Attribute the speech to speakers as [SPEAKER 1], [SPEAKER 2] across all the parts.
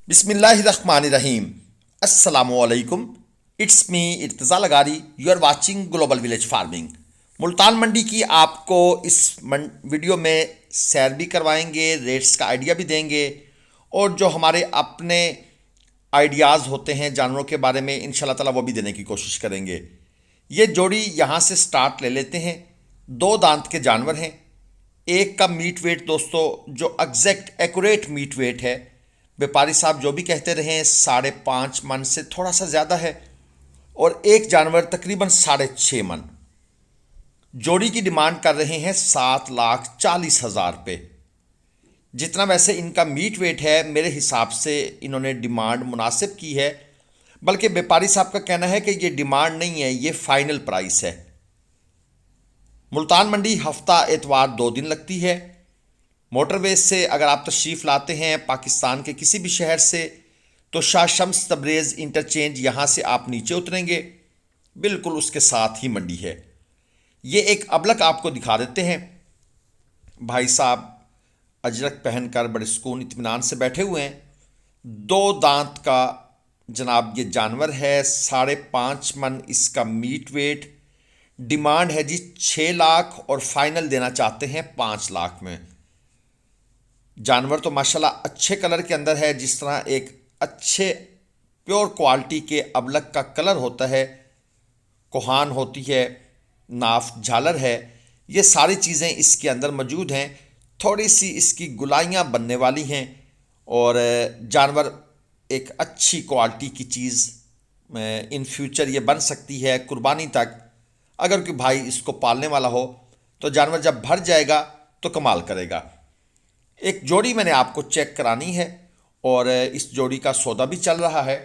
[SPEAKER 1] बिस्मिल्लाहिर्रहमानिर्रहीम। अस्सलामुअलैकुम। It's me Irtaza Lagari. You are watching global village farming. Multan Mandi की आपको इस वीडियो में सैर भी करवाएंगे, रेट्स का आइडिया भी देंगे और जो हमारे अपने आइडियाज़ होते हैं जानवरों के बारे में इंशाल्लाह ताला वो भी देने की कोशिश करेंगे। ये जोड़ी यहाँ से स्टार्ट ले लेते हैं। दो दांत के जानवर हैं। एक का मीट वेट दोस्तों जो एग्जैक्ट एक्यूरेट मीट वेट है, व्यापारी साहब जो भी कहते रहे 5.5 मन से थोड़ा सा ज़्यादा है, और एक जानवर तकरीबन 6.5 मन। जोड़ी की डिमांड कर रहे हैं 7,40,000 रुपये। जितना वैसे इनका मीट वेट है मेरे हिसाब से इन्होंने डिमांड मुनासिब की है, बल्कि व्यापारी साहब का कहना है कि ये डिमांड नहीं है, ये फाइनल प्राइस है। मुल्तान मंडी हफ्ता एतवार 2 दिन लगती है। मोटरवेज से अगर आप तशरीफ़ लाते हैं पाकिस्तान के किसी भी शहर से तो शाह शम्स तबरेज़ इंटरचेंज यहाँ से आप नीचे उतरेंगे, बिल्कुल उसके साथ ही मंडी है। ये एक अबलक आपको दिखा देते हैं। भाई साहब अजरक पहनकर बड़े सुकून इत्मीनान से बैठे हुए हैं। दो दांत का जनाब ये जानवर है, 5.5 मन इसका मीट वेट। डिमांड है जी 6 लाख और फाइनल देना चाहते हैं 5 लाख में। जानवर तो माशाल्लाह अच्छे कलर के अंदर है, जिस तरह एक अच्छे प्योर क्वालिटी के अबलक का कलर होता है, कोहान होती है, नाफ झालर है, ये सारी चीज़ें इसके अंदर मौजूद हैं। थोड़ी सी इसकी गुलाइयाँ बनने वाली हैं और जानवर एक अच्छी क्वालिटी की चीज़ इन फ्यूचर ये बन सकती है कुर्बानी तक। अगर कोई भाई इसको पालने वाला हो तो जानवर जब भर जाएगा तो कमाल करेगा। एक जोड़ी मैंने आपको चेक करानी है और इस जोड़ी का सौदा भी चल रहा है।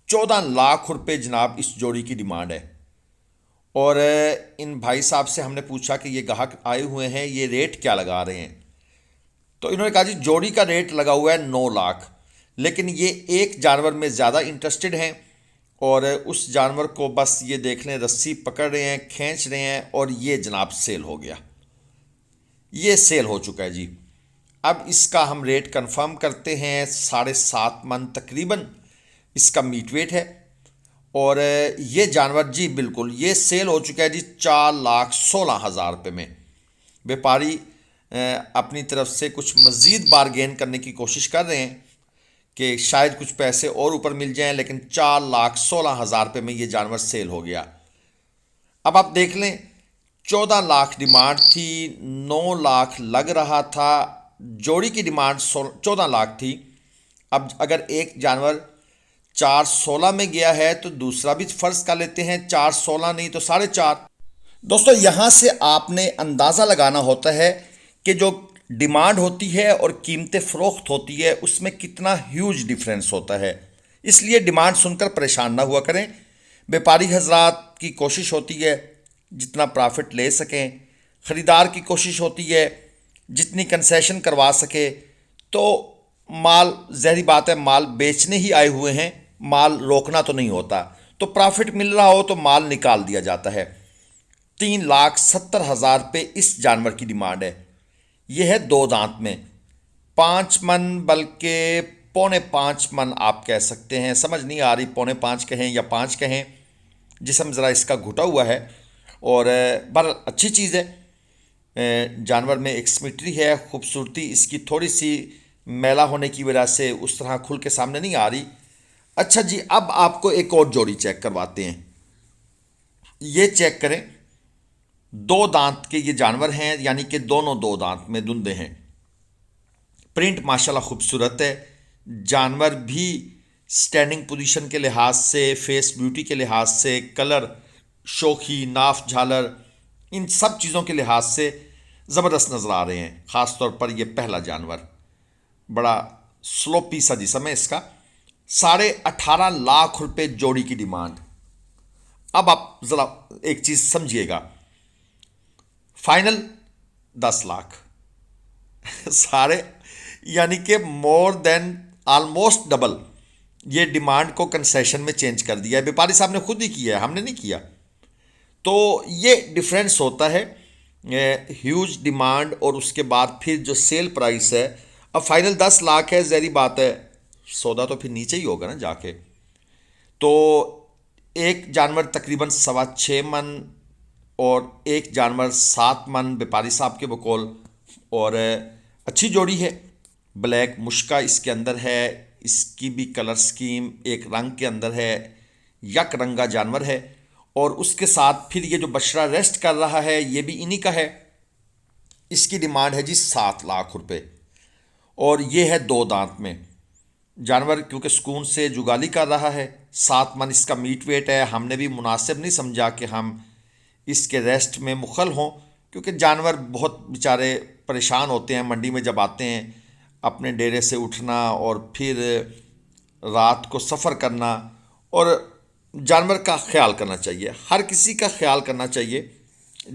[SPEAKER 1] 14 लाख रुपए जनाब इस जोड़ी की डिमांड है। और इन भाई साहब से हमने पूछा कि ये ग्राहक आए हुए हैं, ये रेट क्या लगा रहे हैं, तो इन्होंने कहा जी जोड़ी का रेट लगा हुआ है 9 लाख, लेकिन ये एक जानवर में ज़्यादा इंटरेस्टेड हैं और उस जानवर को बस ये देख लें रस्सी पकड़ रहे हैं, खींच रहे हैं और ये जनाब सेल हो गया। ये सेल हो चुका है जी। अब इसका हम रेट कंफर्म करते हैं। 7.5 मन तकरीबन इसका मीट वेट है और ये जानवर जी बिल्कुल ये सेल हो चुका है जी 4,16,000 रुपये में। व्यापारी अपनी तरफ से कुछ मज़ीद बारगेन करने की कोशिश कर रहे हैं कि शायद कुछ पैसे और ऊपर मिल जाएं, लेकिन 4,16,000 रुपये में ये जानवर सेल हो गया। अब आप देख लें 14 लाख डिमांड थी, 9 लाख लग रहा था। जोड़ी की डिमांड 14 लाख थी। अब अगर एक जानवर 4.16 में गया है तो दूसरा भी फ़र्ज कर लेते हैं 4.16 नहीं तो 4.5। दोस्तों यहाँ से आपने अंदाज़ा लगाना होता है कि जो डिमांड होती है और कीमतें फ़रोख्त होती है उसमें कितना ह्यूज डिफरेंस होता है। इसलिए डिमांड सुनकर परेशान ना हुआ करें। व्यापारी हजरात की कोशिश होती है जितना प्रॉफिट ले सकें, ख़रीदार की कोशिश होती है जितनी कंसेशन करवा सके। तो माल ज़ाहिर बात है माल बेचने ही आए हुए हैं, माल रोकना तो नहीं होता, तो प्रॉफिट मिल रहा हो तो माल निकाल दिया जाता है। 3,70,000 रुपये इस जानवर की डिमांड है। यह है दो दांत में 5 मन, बल्कि 4.25 मन आप कह सकते हैं। समझ नहीं आ रही 4.5 कहें या 5 कहें। जिस्म ज़रा इसका घुटा हुआ है और बड़ा अच्छी चीज़ है। जानवर में एक सिमेट्री है, खूबसूरती इसकी थोड़ी सी मैला होने की वजह से उस तरह खुल के सामने नहीं आ रही। अच्छा जी, अब आपको एक और जोड़ी चेक करवाते हैं। ये चेक करें, 2 दांत के ये जानवर हैं, यानी कि दोनों 2 दांत में दुंदे हैं। प्रिंट माशाल्लाह खूबसूरत है। जानवर भी स्टैंडिंग पोजीशन के लिहाज से, फेस ब्यूटी के लिहाज से, कलर, शोखी, नाफ झालर, इन सब चीज़ों के लिहाज से ज़बरदस्त नज़र आ रहे हैं। ख़ास तौर पर यह पहला जानवर बड़ा स्लोपी सा जिस्म है इसका। 18.5 लाख रुपए जोड़ी की डिमांड। अब आप ज़रा एक चीज़ समझिएगा, फाइनल 10 लाख सारे, यानी कि मोर देन ऑलमोस्ट डबल ये डिमांड को कंसेशन में चेंज कर दिया है। व्यापारी साहब ने खुद ही किया है, हमने नहीं किया। तो ये डिफरेंस होता है ह्यूज डिमांड और उसके बाद फिर जो सेल प्राइस है। अब फाइनल 10 लाख है, ज़ाहिर बात है सौदा तो फिर नीचे ही होगा ना जाके। तो एक जानवर तकरीबन 6.25 मन और एक जानवर 7 मन व्यापारी साहब के बकौल। और अच्छी जोड़ी है, ब्लैक मुश्का इसके अंदर है, इसकी भी कलर स्कीम एक रंग के अंदर है, यक रंगा जानवर है। और उसके साथ फिर ये जो बछड़ा रेस्ट कर रहा है ये भी इन्हीं का है। इसकी डिमांड है जी 7 लाख रुपए और ये है 2 दांत में जानवर, क्योंकि सुकून से जुगाली कर रहा है। 7 मन इसका मीट वेट है। हमने भी मुनासिब नहीं समझा कि हम इसके रेस्ट में मुखल हों, क्योंकि जानवर बहुत बेचारे परेशान होते हैं मंडी में जब आते हैं, अपने डेरे से उठना और फिर रात को सफ़र करना। और जानवर का ख्याल करना चाहिए, हर किसी का ख्याल करना चाहिए।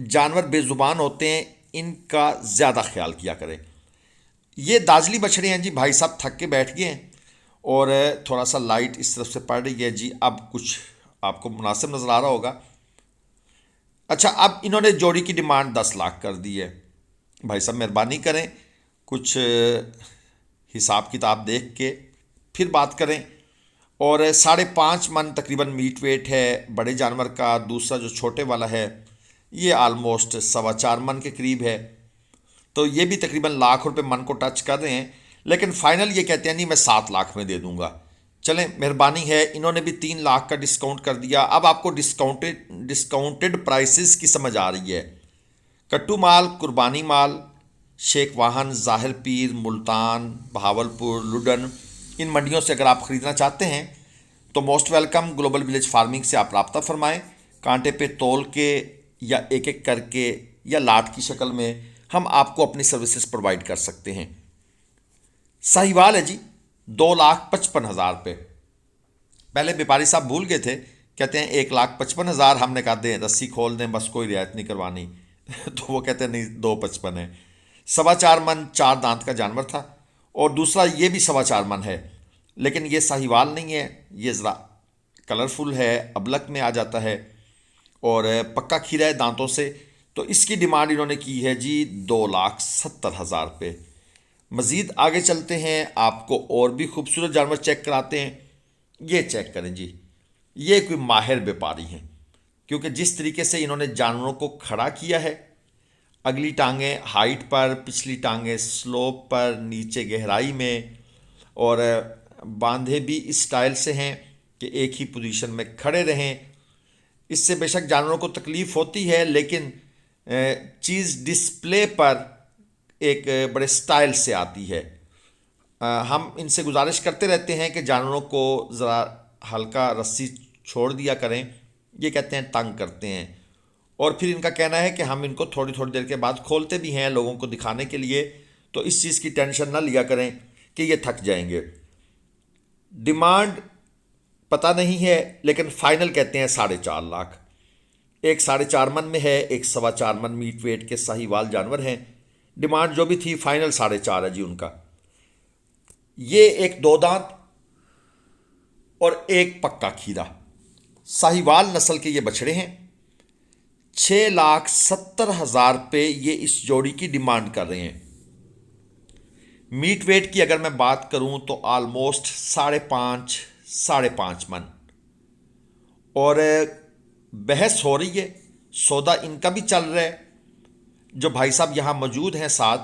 [SPEAKER 1] जानवर बेज़ुबान होते हैं, इनका ज़्यादा ख्याल किया करें। ये दाजली बछड़े हैं जी। भाई साहब थक के बैठ गए हैं और थोड़ा सा लाइट इस तरफ से पड़ रही है जी, अब कुछ आपको मुनासिब नज़र आ रहा होगा। अच्छा, अब इन्होंने जोड़ी की डिमांड 10 लाख कर दी है। भाई साहब मेहरबानी करें, कुछ हिसाब किताब देख के फिर बात करें। और 5.5 मन तकरीबन मीट वेट है बड़े जानवर का। दूसरा जो छोटे वाला है ये आलमोस्ट 4.25 मन के करीब है। तो ये भी तकरीबन लाख रुपए मन को टच कर रहे हैं, लेकिन फाइनल ये कहते हैं नहीं मैं 7 लाख में दे दूंगा। चलें, मेहरबानी है, इन्होंने भी 3 लाख का डिस्काउंट कर दिया। अब आपको डिस्काउंटेड प्राइसेस की समझ आ रही है। कट्टू माल, कुर्बानी माल, शेख वाहन, ज़ाहिर पीर, मुल्तान, बहावलपुर, लुडन, इन मंडियों से अगर आप ख़रीदना चाहते हैं तो most welcome. Global village farming से आप रब्ता फरमाएं। कांटे पे तोल के या एक एक करके या लाट की शक्ल में हम आपको अपनी सर्विसेज प्रोवाइड कर सकते हैं। साहिवाल है जी 2,55,000 रुपये। पहले व्यापारी साहब भूल गए थे, कहते हैं 1,55,000। हमने कहा दें रस्सी खोल दें, बस कोई रियायत नहीं करवानी तो वो कहते हैं नहीं 2,55 है। 4.25 मन 4 दांत का जानवर था। और दूसरा ये भी 4.25 मन है, लेकिन ये साहिवाल नहीं है, ये ज़रा कलरफुल है, अबलक में आ जाता है और पक्का खीरा है दांतों से। तो इसकी डिमांड इन्होंने की है जी 2,70,000 रुपये। मज़ीद आगे चलते हैं, आपको और भी खूबसूरत जानवर चेक कराते हैं। ये चेक करें जी, ये कोई माहिर व्यापारी हैं, क्योंकि जिस तरीके से इन्होंने जानवरों को खड़ा किया है, अगली टांगें हाइट पर, पिछली टांगें स्लोप पर, नीचे गहराई में, और बांधे भी इस स्टाइल से हैं कि एक ही पोजीशन में खड़े रहें। इससे बेशक जानवरों को तकलीफ़ होती है, लेकिन चीज़ डिस्प्ले पर एक बड़े स्टाइल से आती है। हम इनसे गुजारिश करते रहते हैं कि जानवरों को ज़रा हल्का रस्सी छोड़ दिया करें। ये कहते हैं तंग करते हैं, और फिर इनका कहना है कि हम इनको थोड़ी थोड़ी देर के बाद खोलते भी हैं लोगों को दिखाने के लिए। तो इस चीज़ की टेंशन ना लिया करें कि ये थक जाएंगे। डिमांड पता नहीं है, लेकिन फाइनल कहते हैं 4.5 लाख। एक 4.5 मन में है, एक 4.25 मन मीट वेट के साहिवाल जानवर हैं। डिमांड जो भी थी फाइनल 4.5 है जी उनका। ये एक 2 दांत और एक पक्का खीरा साहिवाल नस्ल के ये बछड़े हैं। 6,70,000 रुपये ये इस जोड़ी की डिमांड कर रहे हैं। मीट वेट की अगर मैं बात करूं तो आलमोस्ट 5.5 मन। और बहस हो रही है, सौदा इनका भी चल रहा है। जो भाई साहब यहाँ मौजूद हैं साथ,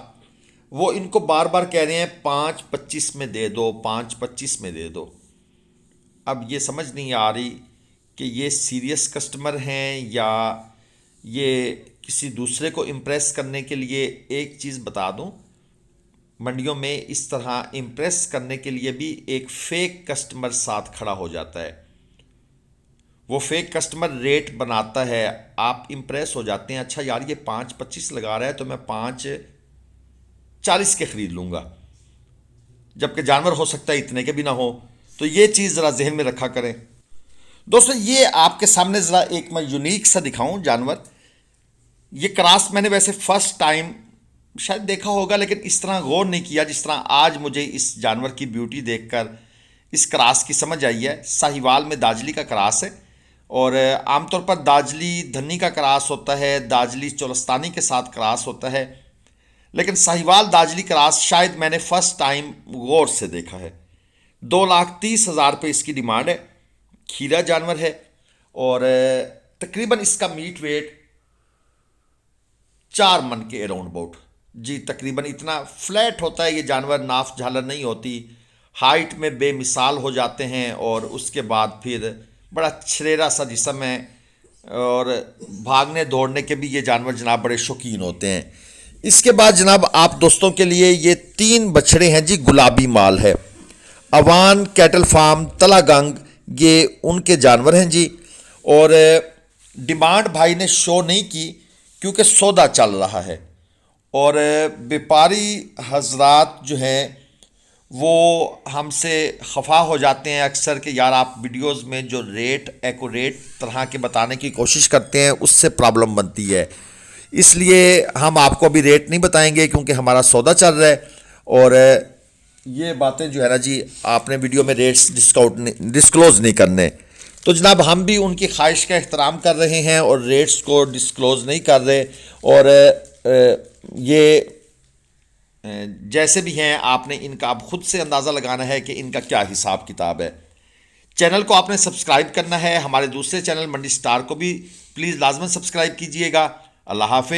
[SPEAKER 1] वो इनको बार बार कह रहे हैं 5.25 में दे दो, 5.25 में दे दो। अब ये समझ नहीं आ रही कि ये सीरियस कस्टमर हैं या ये किसी दूसरे को इम्प्रेस करने के लिए। एक चीज़ बता दूं, मंडियों में इस तरह इम्प्रेस करने के लिए भी एक फेक कस्टमर साथ खड़ा हो जाता है। वो फेक कस्टमर रेट बनाता है, आप इम्प्रेस हो जाते हैं, अच्छा यार ये 5.25 लगा रहा है तो मैं 5.40 के ख़रीद लूँगा, जबकि जानवर हो सकता है इतने के भी ना हो। तो ये चीज़ ज़रा जहन में रखा करें दोस्तों। ये आपके सामने ज़रा एक मैं यूनिक सा दिखाऊं जानवर। ये क्रॉस मैंने वैसे फ़र्स्ट टाइम शायद देखा होगा, लेकिन इस तरह गौर नहीं किया जिस तरह आज मुझे इस जानवर की ब्यूटी देखकर इस क्रॉस की समझ आई है। साहिवाल में दाजली का क्रॉस है, और आमतौर पर दाजली धन्नी का क्रॉस होता है, दाजली चोलस्तानी के साथ क्रॉस होता है, लेकिन साहिवाल दाजली क्रॉस शायद मैंने फ़र्स्ट टाइम गौर से देखा है। 2,30,000 रुपये इसकी डिमांड है। खीरा जानवर है और तकरीबन इसका मीट वेट 4 मन के अराउंड अबाउट जी, तकरीबन इतना फ्लैट होता है ये जानवर, नाफ झालर नहीं होती, हाइट में बेमिसाल हो जाते हैं और उसके बाद फिर बड़ा छरेरा सा जिस्म है और भागने दौड़ने के भी ये जानवर जनाब बड़े शौकीन होते हैं। इसके बाद जनाब आप दोस्तों के लिए ये 3 बछड़े हैं जी, गुलाबी माल है, अवान कैटल फार्म तलागंग, ये उनके जानवर हैं जी। और डिमांड भाई ने शो नहीं की क्योंकि सौदा चल रहा है और व्यापारी हजरात जो हैं वो हमसे खफा हो जाते हैं अक्सर कि यार आप वीडियोस में जो रेट एक्यूरेट तरह के बताने की कोशिश करते हैं उससे प्रॉब्लम बनती है, इसलिए हम आपको अभी रेट नहीं बताएंगे क्योंकि हमारा सौदा चल रहा है। और ये बातें जो है ना जी आपने वीडियो में रेट्स डिस्क्लोज़ नहीं करने। तो जनाब हम भी उनकी ख्वाहिश का एहतराम कर रहे हैं और रेट्स को डिस्क्लोज़ नहीं कर रहे। और ये जैसे भी हैं आपने इनका अब खुद से अंदाज़ा लगाना है कि इनका क्या हिसाब किताब है। चैनल को आपने सब्सक्राइब करना है, हमारे दूसरे चैनल मंडी स्टार को भी प्लीज़ लाजमन सब्सक्राइब कीजिएगा। अल्लाह हाफ़िज़।